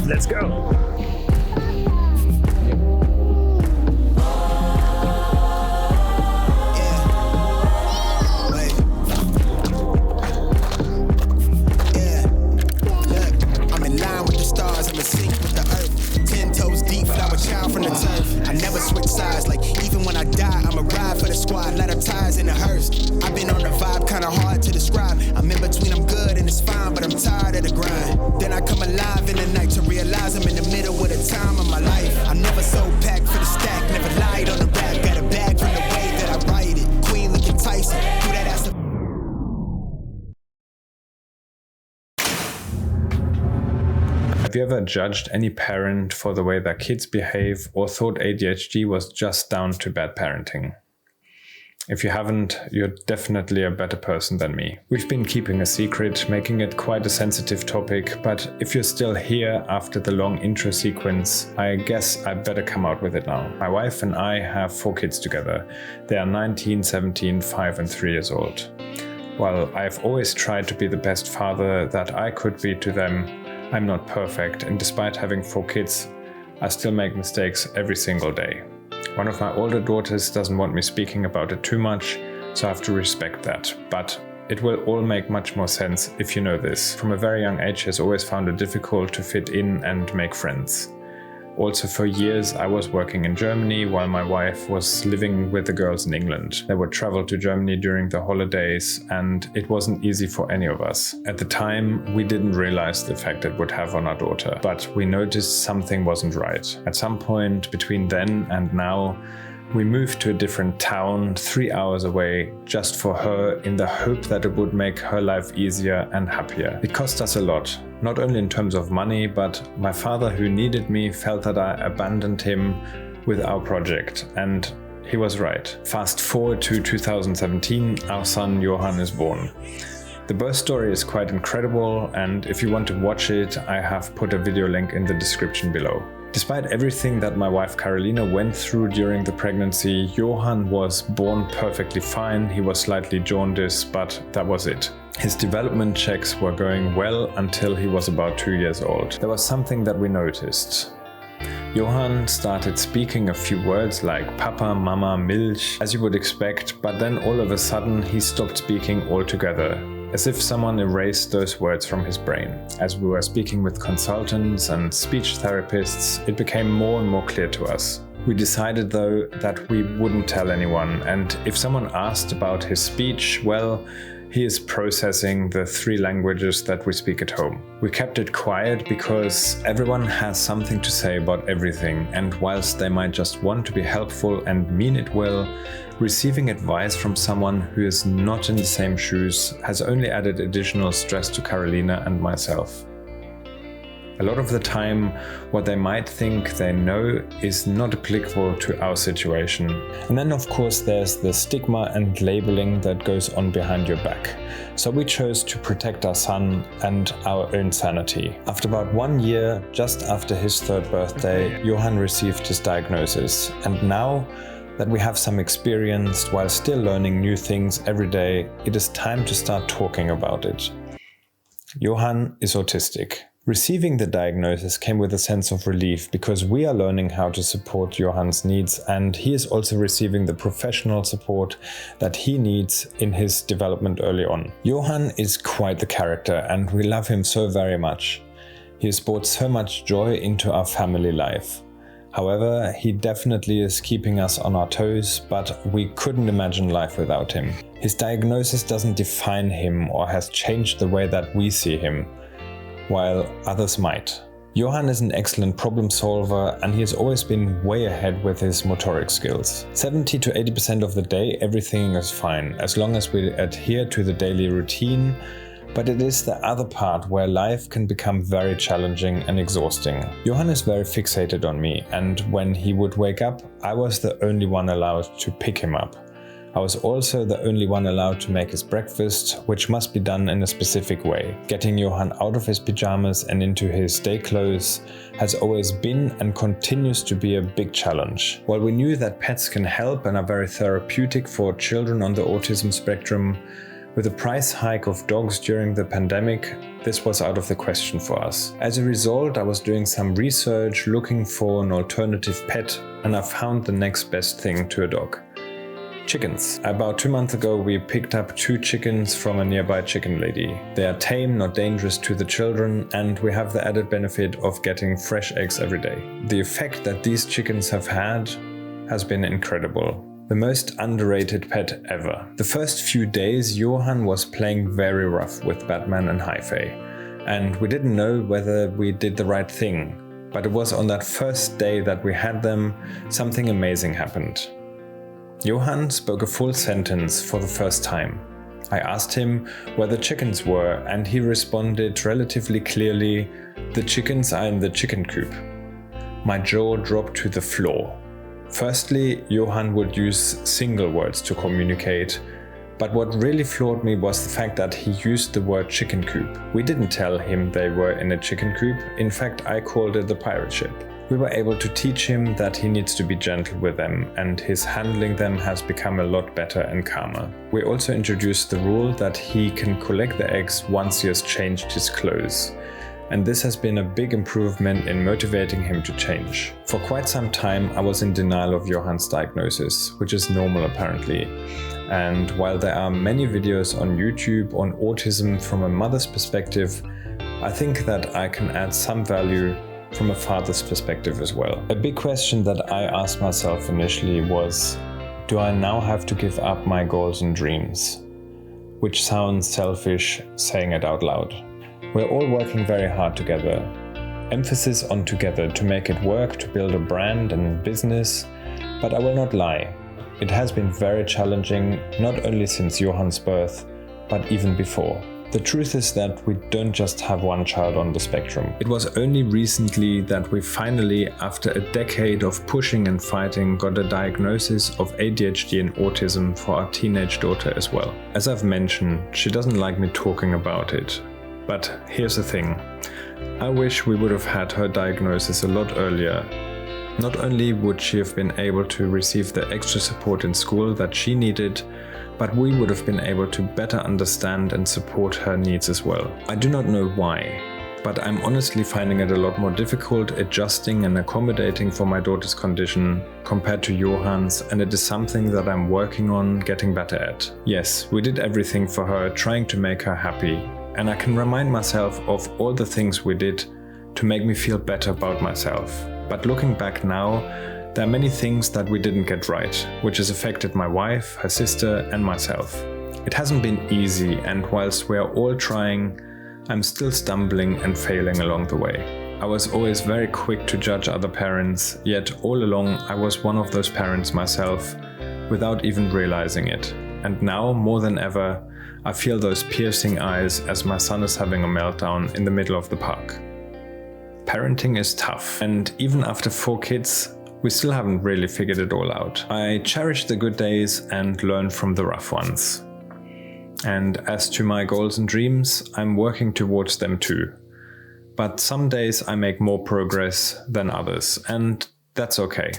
let's go. From the turf, I never switch sides. Like even when I die, I'ma ride for the squad. Light up tires in the hearse. I've been on the vibe, kinda hard to describe. I'm in between, I'm good and it's fine, but I'm tired of the grind. Then I come alive in the night to realize I'm in the middle of the time of my life. I'm never so packed for the stack, never lied on the rap. Got a bag from the way that I write it. Queen looking Tyson, do that ass. Have you ever judged any parent for the way their kids behave or thought ADHD was just down to bad parenting? If you haven't, you're definitely a better person than me. We've been keeping a secret, making it quite a sensitive topic, but if you're still here after the long intro sequence, I guess I better come out with it now. My wife and I have 4 kids together. They are 19, 17, 5 and 3 years old. While I've always tried to be the best father that I could be to them, I'm not perfect, and despite having 4 kids, I still make mistakes every single day. One of my older daughters doesn't want me speaking about it too much, so I have to respect that. But it will all make much more sense if you know this. From a very young age, she has always found it difficult to fit in and make friends. Also, for years I was working in Germany while my wife was living with the girls in England. They would travel to Germany during the holidays and it wasn't easy for any of us. At the time, we didn't realize the effect it would have on our daughter, but we noticed something wasn't right. At some point between then and now, we moved to a different town 3 hours away just for her in the hope that it would make her life easier and happier. It cost us a lot, not only in terms of money, but my father, who needed me, felt that I abandoned him with our project, and he was right. Fast forward to 2017, our son Johan is born. The birth story is quite incredible, and if you want to watch it, I have put a video link in the description below. Despite everything that my wife Carolina went through during the pregnancy, Johan was born perfectly fine. He was slightly jaundiced, but that was it. His development checks were going well until he was about 2 years old. There was something that we noticed. Johan started speaking a few words like Papa, Mama, Milch, as you would expect, but then all of a sudden he stopped speaking altogether, as if someone erased those words from his brain. As we were speaking with consultants and speech therapists, it became more and more clear to us. We decided though that we wouldn't tell anyone, and if someone asked about his speech, well, he is processing the 3 languages that we speak at home. We kept it quiet because everyone has something to say about everything, and whilst they might just want to be helpful and mean it well, receiving advice from someone who is not in the same shoes has only added additional stress to Carolina and myself. A lot of the time, what they might think they know is not applicable to our situation. And then of course there's the stigma and labeling that goes on behind your back. So we chose to protect our son and our own sanity. After about 1 year, just after his 3rd birthday, Johan received his diagnosis. And now that we have some experience while still learning new things every day, it is time to start talking about it. Johan is autistic. Receiving the diagnosis came with a sense of relief because we are learning how to support Johan's needs, and he is also receiving the professional support that he needs in his development early on. Johan is quite the character and we love him so very much. He has brought so much joy into our family life. However, he definitely is keeping us on our toes, but we couldn't imagine life without him. His diagnosis doesn't define him or has changed the way that we see him, while others might. Johan is an excellent problem solver and he has always been way ahead with his motoric skills. 70 to 80% of the day everything is fine, as long as we adhere to the daily routine, but it is the other part where life can become very challenging and exhausting. Johan is very fixated on me, and when he would wake up, I was the only one allowed to pick him up. I was also the only one allowed to make his breakfast, which must be done in a specific way. Getting Johan out of his pajamas and into his day clothes has always been and continues to be a big challenge. While we knew that pets can help and are very therapeutic for children on the autism spectrum, With the price hike of dogs during the pandemic, this was out of the question for us. As a result, I was doing some research looking for an alternative pet, and I found the next best thing to a dog. Chickens. About 2 months ago, we picked up 2 chickens from a nearby chicken lady. They are tame, not dangerous to the children, and we have the added benefit of getting fresh eggs every day. The effect that these chickens have had has been incredible. The most underrated pet ever. The first few days, Johan was playing very rough with Batman and Hi-Fi, and we didn't know whether we did the right thing. But it was on that first day that we had them, something amazing happened. Johan spoke a full sentence for the first time. I asked him where the chickens were, and he responded relatively clearly, "The chickens are in the chicken coop." My jaw dropped to the floor. Firstly, Johan would use single words to communicate, but what really floored me was the fact that he used the word chicken coop. We didn't tell him they were in a chicken coop. In fact, I called it the pirate ship. We were able to teach him that he needs to be gentle with them, and his handling them has become a lot better and calmer. We also introduced the rule that he can collect the eggs once he has changed his clothes. And this has been a big improvement in motivating him to change. For quite some time, I was in denial of Johan's diagnosis, which is normal apparently. And while there are many videos on YouTube on autism from a mother's perspective, I think that I can add some value from a father's perspective as well. A big question that I asked myself initially was, do I now have to give up my goals and dreams? Which sounds selfish saying it out loud. We're all working very hard together. Emphasis on together to make it work, to build a brand and business. But I will not lie, it has been very challenging, not only since Johan's birth, but even before. The truth is that we don't just have one child on the spectrum. It was only recently that we finally, after a decade of pushing and fighting, got a diagnosis of ADHD and autism for our teenage daughter as well. As I've mentioned, she doesn't like me talking about it. But here's the thing, I wish we would have had her diagnosis a lot earlier. Not only would she have been able to receive the extra support in school that she needed, but we would have been able to better understand and support her needs as well. I do not know why, but I'm honestly finding it a lot more difficult adjusting and accommodating for my daughter's condition compared to Johan's, and it is something that I'm working on getting better at. Yes, we did everything for her, trying to make her happy. And I can remind myself of all the things we did to make me feel better about myself. But looking back now, there are many things that we didn't get right, which has affected my wife, her sister, and myself. It hasn't been easy, and whilst we are all trying, I'm still stumbling and failing along the way. I was always very quick to judge other parents, yet all along I was one of those parents myself, without even realizing it. And now, more than ever, I feel those piercing eyes as my son is having a meltdown in the middle of the park. Parenting is tough, and even after 4 kids, we still haven't really figured it all out. I cherish the good days and learn from the rough ones. And as to my goals and dreams, I'm working towards them too. But some days I make more progress than others, and that's okay.